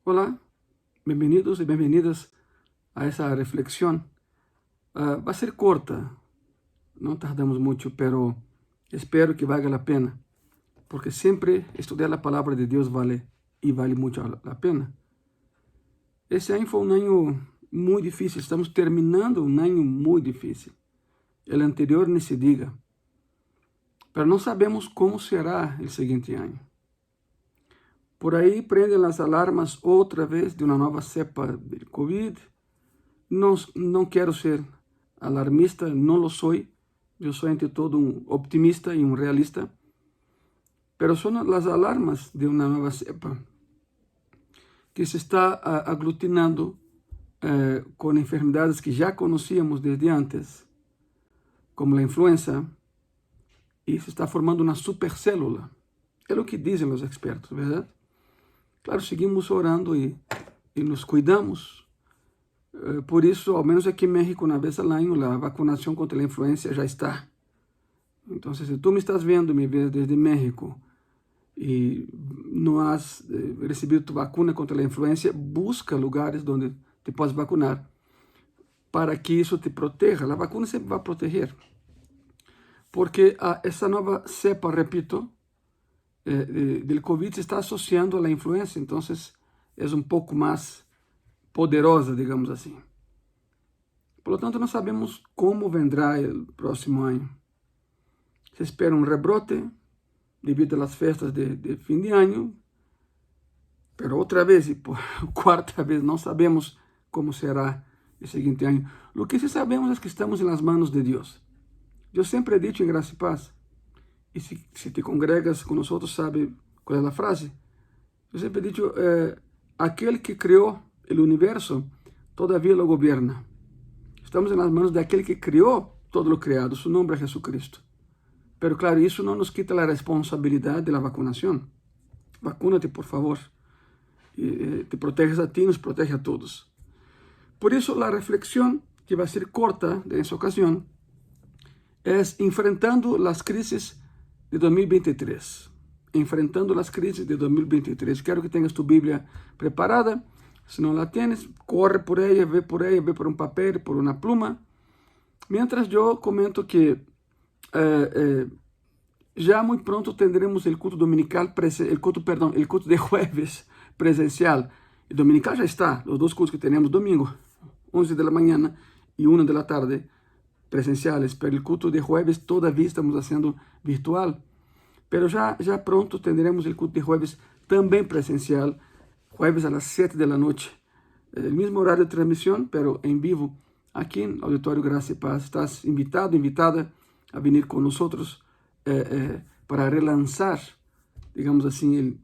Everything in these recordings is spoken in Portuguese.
Hola, bienvenidos y bienvenidas a esa reflexión. Va a ser corta, no tardamos mucho, pero espero que valga la pena, porque siempre estudiar la palabra de Dios vale y vale mucho la pena. Ese año fue un año muy difícil, estamos terminando un año muy difícil. El anterior ni se diga, pero no sabemos cómo será el siguiente año. Por ahí prenden las alarmas otra vez de una nueva cepa del COVID. No quiero ser alarmista, no lo soy. Yo soy ante todo un optimista y un realista. Pero son las alarmas de una nueva cepa que se está aglutinando con enfermedades que ya conocíamos desde antes, como la influenza, y se está formando una supercélula. Es lo que dicen los expertos, ¿verdad? Claro, seguimos orando y nos cuidamos. Por isso, ao menos aqui em México, uma vez ao ano, a vacunação contra a influenza já está. Então, se tu me estás vendo, me vês desde México e não has recebido tu vacuna contra a influenza, busca lugares onde te podes vacunar para que isso te proteja. A vacuna sempre vai proteger. Porque essa nova cepa, repito, del COVID se está asociando a la influenza, entonces es un poco más poderosa, digamos así. Por lo tanto, no sabemos cómo vendrá el próximo año. Se espera un rebrote debido a las fiestas de fin de año, pero otra vez y por cuarta vez no sabemos cómo será el siguiente año. Lo que sí sabemos es que estamos en las manos de Dios. Yo siempre he dicho en Gracia y Paz, e se te congregas com nós, sabe qual é a frase? Eu sempre he dicho, aquele que criou o universo, todavia lo governa. Estamos nas mãos daquele que criou todo o criado, seu nome é Jesucristo. Pero claro, isso não nos quita a responsabilidade da vacunação. Vacúnate, por favor. Te proteges a ti, nos protege a todos. Por isso, a reflexão, que vai ser corta nessa ocasião, é enfrentando as crises de 2023, enfrentando las crisis de 2023. Quero que tengas tu Bíblia preparada. Se não la tienes, corre por ella, ve por um papel, por uma pluma. Mientras eu comento que já muito pronto tendremos o culto dominical, el culto de jueves presencial. E dominical já está, os dois cultos que temos domingo, 11 da manhã e 1 da tarde, presenciales, pero el culto de jueves todavía estamos haciendo virtual. Pero ya pronto tendremos el culto de jueves también presencial, jueves a las 7 de la noche. El mismo horario de transmisión, pero en vivo, aquí en Auditorio Gracia y Paz. Estás invitado, invitada a venir con nosotros para relanzar, digamos así,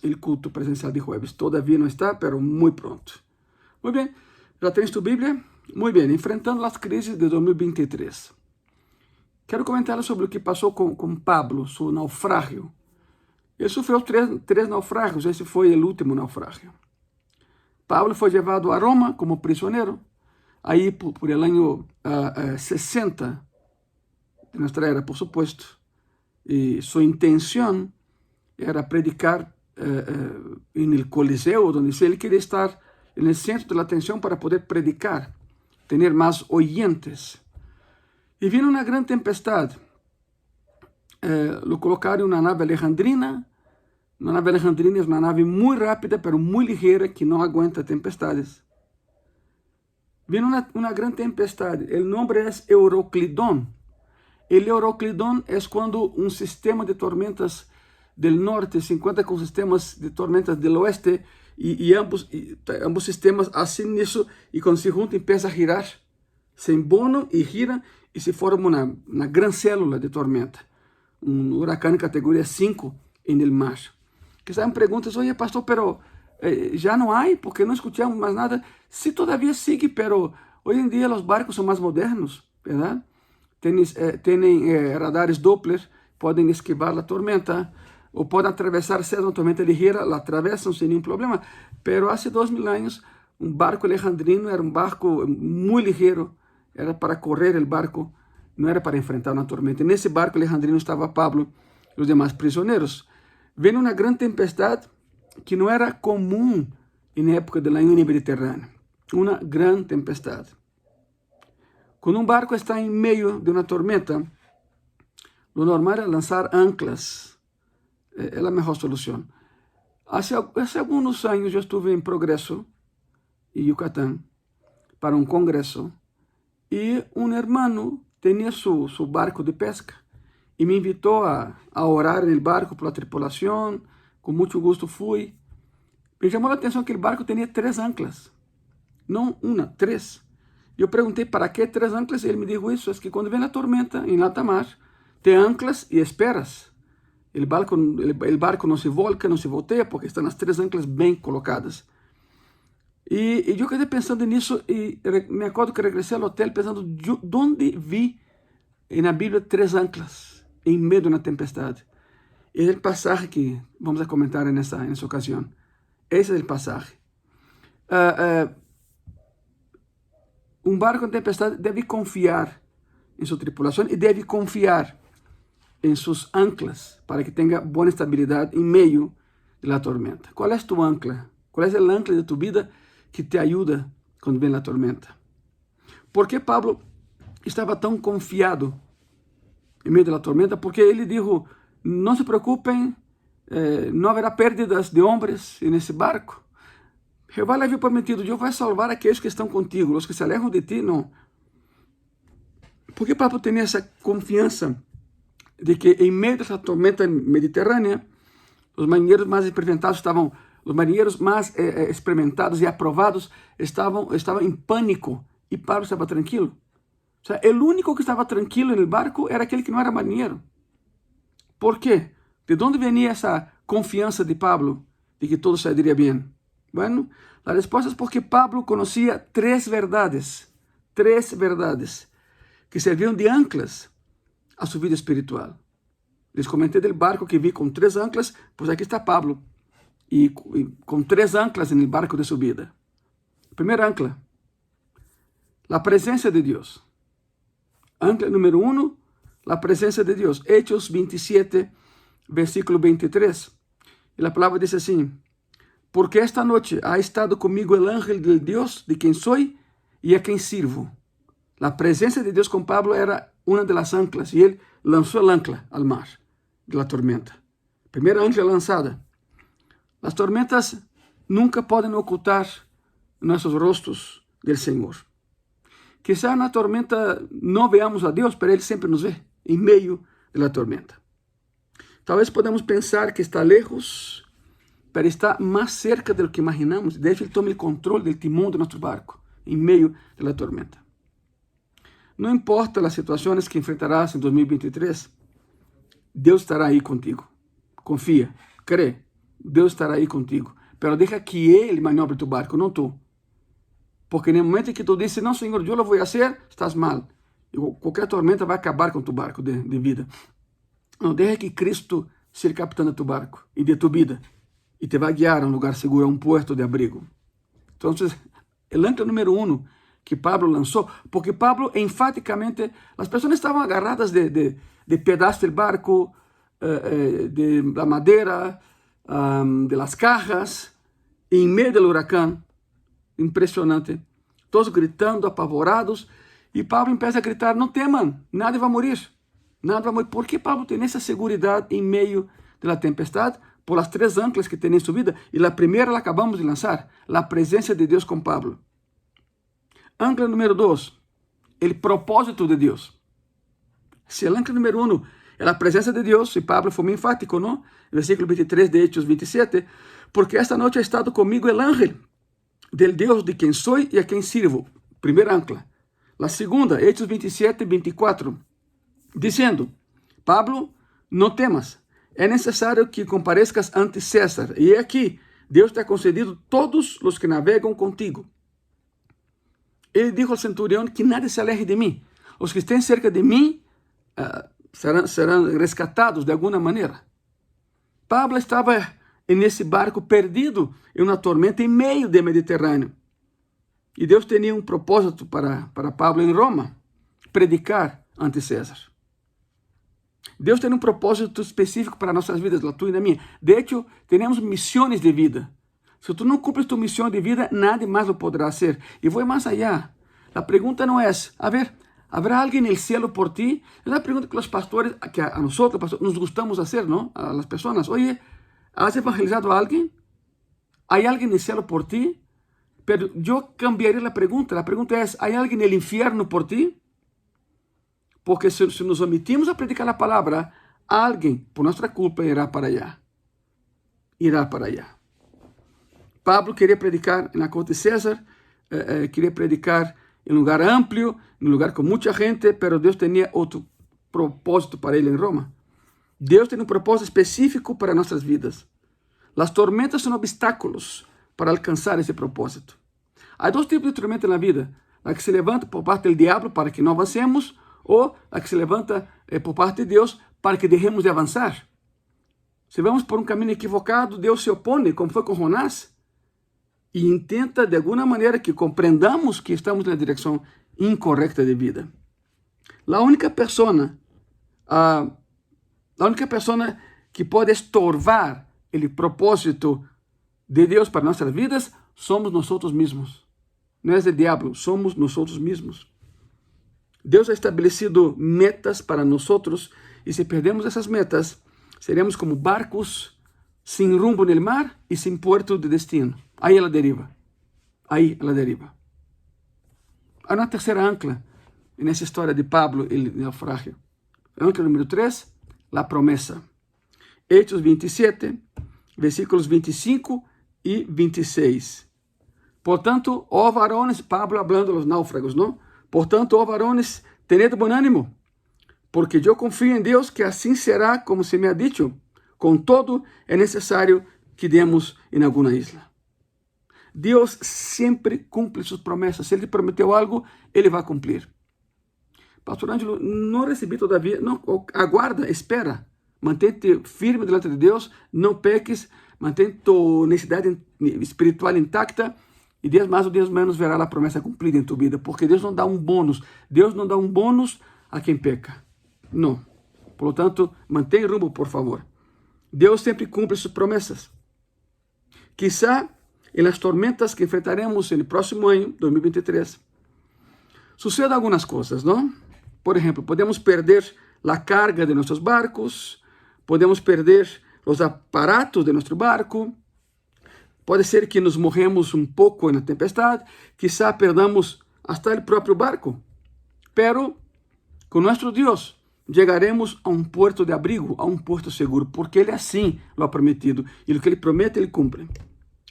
el culto presencial de jueves. Todavía no está, pero muy pronto. Muy bien, ¿ya tienes tu Biblia? Muy bien, enfrentando as crises de 2023. Quero comentar sobre o que passou com Pablo, seu naufrágio. Ele sofreu três naufrágios, esse foi o último naufrágio. Pablo foi levado a Roma como prisioneiro, aí por el año 60 de nossa era, por supuesto. E sua intenção era predicar no Coliseu, onde ele queria estar no centro da atenção para poder predicar, ter mais oyentes. E vino uma grande tempestade. Lo colocaram em uma nave alejandrina. Uma nave alejandrina é uma nave muito rápida, mas muito ligeira, que não aguenta tempestades. Vino uma grande tempestade. O nome é Euroclidón. El Euroclidón é quando um sistema de tormentas do norte se encontra com sistemas de tormentas do oeste e ambos sistemas hacen isso e quando se juntam empieza a girar, se embonam e giram e se forma uma grande célula de tormenta, huracán de categoria 5 no mar. Que saem perguntas, oye pastor, pero já não há, porque não escutamos mais nada. Sí, todavía sigue, pero hoje em dia os barcos são mais modernos, verdade? Têm radares Doppler, podem esquivar a tormenta, ou podem atravessar, se é uma tormenta ligeira, la atravessam sem nenhum problema. Pero há 2000 anos, um barco alejandrino era um barco muito ligeiro, era para correr o barco, não era para enfrentar uma tormenta. Nesse barco alejandrino estava Pablo e os demais prisioneiros. Veio uma grande tempestade que não era comum na época da União Mediterrânea. Uma grande tempestade. Quando um barco está em meio de uma tormenta, o normal é lançar anclas. É a melhor solução. Há alguns anos eu estive em Progresso, em Yucatán, para um congresso, e um hermano tinha seu barco de pesca e me invitou a orar no barco pela tripulação. Com muito gosto fui. Me chamou a atenção que o barco tinha 3 anclas, não uma, 3. Eu perguntei para que 3 anclas, ele me disse isso, é que quando vem a tormenta em alta mar, tem anclas e esperas. O barco não se volca, não se volteia, porque estão as 3 anclas bem colocadas. E eu quedei pensando nisso e me acordo que regressei ao hotel pensando, onde vi na Bíblia 3 anclas em meio de uma tempestade? É o passagem que vamos a comentar nessa ocasião. Esse é o passagem. Um barco em tempestade deve confiar em sua tripulação e deve confiar em suas anclas para que tenha boa estabilidade em meio da tormenta. Qual é tu ancla? Qual é o ancla de tu vida que te ajuda quando vem a tormenta? Por que Pablo estava tão confiado em meio da tormenta? Porque ele disse, não se preocupem, não haverá pérdidas de homens nesse barco. Jeová lhe havia prometido, eu vou salvar aqueles que estão contigo, os que se alejam de ti, não. Porque Pablo tinha essa confiança de que em meio dessa tormenta mediterrânea, os marinheiros mais experimentados e aprovados estavam em pânico e Pablo estava tranquilo. O sea, o único que estava tranquilo no barco era aquele que não era marinheiro. Por quê? De onde venia essa confiança de Pablo de que todo sairia bem? Bueno, a resposta é porque Pablo conhecia 3 verdades que serviam de anclas a sua vida espiritual. Les comentei del barco que vi com 3 anclas, pois aqui está Pablo, e com 3 anclas no barco de sua vida. Primeira ancla, a presença de Deus. Ancla número 1, a presença de Deus. Hechos 27, versículo 23. E a palavra diz assim, porque esta noite ha estado comigo o ángel de Deus, de quem sou e a quem sirvo. A presença de Deus com Pablo era uma das anclas, e ele lançou a ancla ao mar da tormenta. Primeira ancla lançada. As tormentas nunca podem ocultar nossos rostos do Senhor. Quizá na tormenta não veamos a Deus, mas Ele sempre nos vê em meio da tormenta. Talvez podemos pensar que está lejos, mas está mais cerca do que imaginamos. Deixa Ele tomar o controle do timão de nosso barco em meio da tormenta. Não importa as situações que enfrentarás em 2023, Deus estará aí contigo. Confia, crê, Deus estará aí contigo. Pero deixa que Ele maniobre tu barco, não tu. Porque no momento em que tu dizes, não, Senhor, eu lo vou fazer, estás mal. E qualquer tormenta vai acabar com tu barco de vida. Não, deixa que Cristo seja capitão de tu barco e de tu vida. E te vai guiar a um lugar seguro, a um puerto de abrigo. Então, o ancla número 1 que Pablo lançou, porque Pablo, enfaticamente, as pessoas estavam agarradas de pedaços do barco, da madeira, de las cajas, em meio do huracão. Impressionante. Todos gritando, apavorados. E Pablo começa a gritar, não temam, nada vai morrer. Nada vai morrer. Por que Pablo tem essa segurança em meio da tempestade? Por as 3 anclas que tem em sua vida. E a primeira la acabamos de lançar. A presença de Deus com Pablo. Ancla número 2. O propósito de Deus. Se o ancla número 1 é a presença de Deus, e Pablo foi muito enfático, não? Versículo 23 de Hechos 27. Porque esta noite ha estado comigo o ángel del Deus de quem sou e a quem sirvo. Primeira ancla. A segunda, Hechos 27, 24. Dizendo, Pablo, não temas. É necessário que compareças ante César. E aqui, Deus te ha concedido todos os que navegam contigo. Ele disse ao centurião que nada se aleje de mim. Os que estén cerca de mim serão rescatados de alguma maneira. Pablo estava nesse barco perdido em uma tormenta em meio do Mediterrâneo. E Deus tinha um propósito para Pablo em Roma, predicar ante César. Deus tem um propósito específico para nossas vidas, a tua e a minha. De hecho, temos missões de vida. Si tú no cumples tu misión de vida, nadie más lo podrá hacer. Y voy más allá. La pregunta no es, a ver, ¿habrá alguien en el cielo por ti? Es la pregunta que los pastores, que a nosotros nos gustamos hacer, ¿no? A las personas. Oye, ¿has evangelizado a alguien? ¿Hay alguien en el cielo por ti? Pero yo cambiaría la pregunta. La pregunta es, ¿hay alguien en el infierno por ti? Porque si nos omitimos a predicar la palabra, alguien por nuestra culpa irá para allá. Irá para allá. Pablo quería predicar en la corte de César, quería predicar en un lugar amplio, en un lugar con mucha gente, pero Dios tenía otro propósito para él en Roma. Dios tiene un propósito específico para nuestras vidas. Las tormentas son obstáculos para alcanzar ese propósito. Hay dos tipos de tormenta en la vida. La que se levanta por parte del diablo para que no avancemos, o la que se levanta por parte de Dios para que dejemos de avanzar. Si vamos por un camino equivocado, Dios se opone, como fue con Jonás, e intenta de alguna manera que compreendamos que estamos na direção incorreta de vida. A única persona que pode estorvar o propósito de Deus para nossas vidas somos nós mesmos. Não é o diabo, somos nós mesmos. Deus ha estabelecido metas para nós e se perdemos essas metas, seremos como barcos sem rumbo no mar e sem puerto de destino. Aí ela deriva. Aí ela deriva. Há uma terceira ancla nessa história de Pablo e o naufrágio. Ancla número 3, a promessa. Hechos 27, versículos 25 e 26. Portanto, ó varones, Pablo hablando aos náufragos, não? Portanto, ó varones, tened bom ânimo, porque eu confio em Deus que assim será como se me ha dicho. Contudo, é necessário que demos em alguma isla. Deus sempre cumpre suas promessas. Se Ele prometeu algo, Ele vai cumprir. Pastor Ângelo, não recebi todavia. Não, aguarda, espera. Mantém-te firme diante de Deus, não peques, mantém tua necessidade espiritual intacta e Deus mais ou Deus menos verá a promessa cumprida em tua vida, porque Deus não dá um bônus. Deus não dá um bônus a quem peca. Não. Por lo tanto, mantenha rumbo, por favor. Deus sempre cumpre suas promessas. Quizá em las tormentas que enfrentaremos no próximo ano, 2023, sucedem algumas coisas, não? Por exemplo, podemos perder a carga de nossos barcos, podemos perder os aparatos de nosso barco, pode ser que nos morremos um pouco na tempestade, quizá perdamos até o próprio barco, pero com nosso Deus chegaremos a um porto de abrigo, a um porto seguro, porque Ele assim lo ha prometido, e o que Ele promete, Ele cumpre.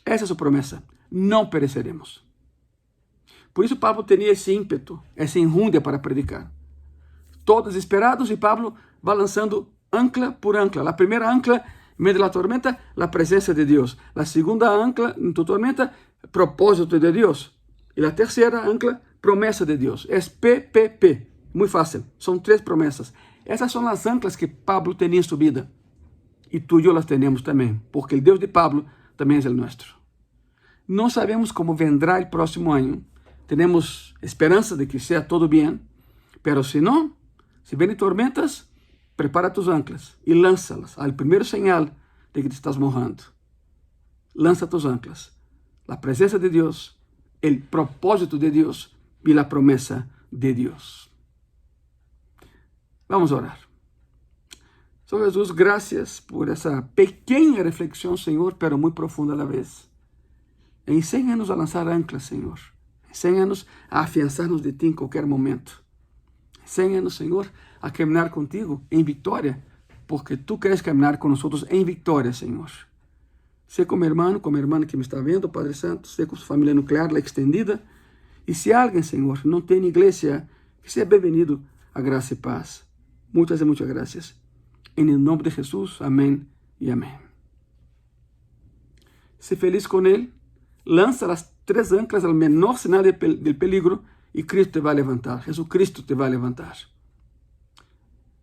Essa é a sua promessa, não pereceremos. Por isso Pablo tinha esse ímpeto, essa enjundia para predicar. Todos esperados, e Pablo vai lançando ancla por ancla. A primeira ancla, em meio da tormenta, a presença de Deus. A segunda ancla, em tua tormenta, propósito de Deus. E a terceira ancla, promessa de Deus. É PPP. Muito fácil. São 3 promessas. Essas são as anclas que Pablo tinha em sua vida. E tu e eu las temos também. Porque o Deus de Pablo também é o nosso. Não sabemos como vendrá o próximo ano. Temos esperança de que seja todo bem. Pero se não, se vêm tormentas, prepara tus anclas e lança-las ao primeiro sinal de que te estás mojando. Lança tus anclas. A presença de Deus, o propósito de Deus e a promessa de Deus. Vamos orar. Senhor Jesus, graças por essa pequena reflexão, Senhor, pero muito profunda a la vez. Ensina-nos a lançar anclas, Senhor. Ensina-nos a afiançar-nos de Ti em qualquer momento. Ensina-nos, Senhor, a caminhar contigo em vitória, porque Tu queres caminhar com nós em vitória, Senhor. Sé com meu irmão, com a irmã que me está vendo, Padre Santo, sé com sua família nuclear, la extendida. E se alguém, Senhor, não tem igreja, que seja bem-vindo a graça e paz. Muitas e muitas graças. Em nome de Jesus, amém e amém. Sé feliz com Ele, lança as 3 anclas ao menor sinal de peligro e Cristo te vai levantar. Jesucristo te vai levantar.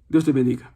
Deus te bendiga.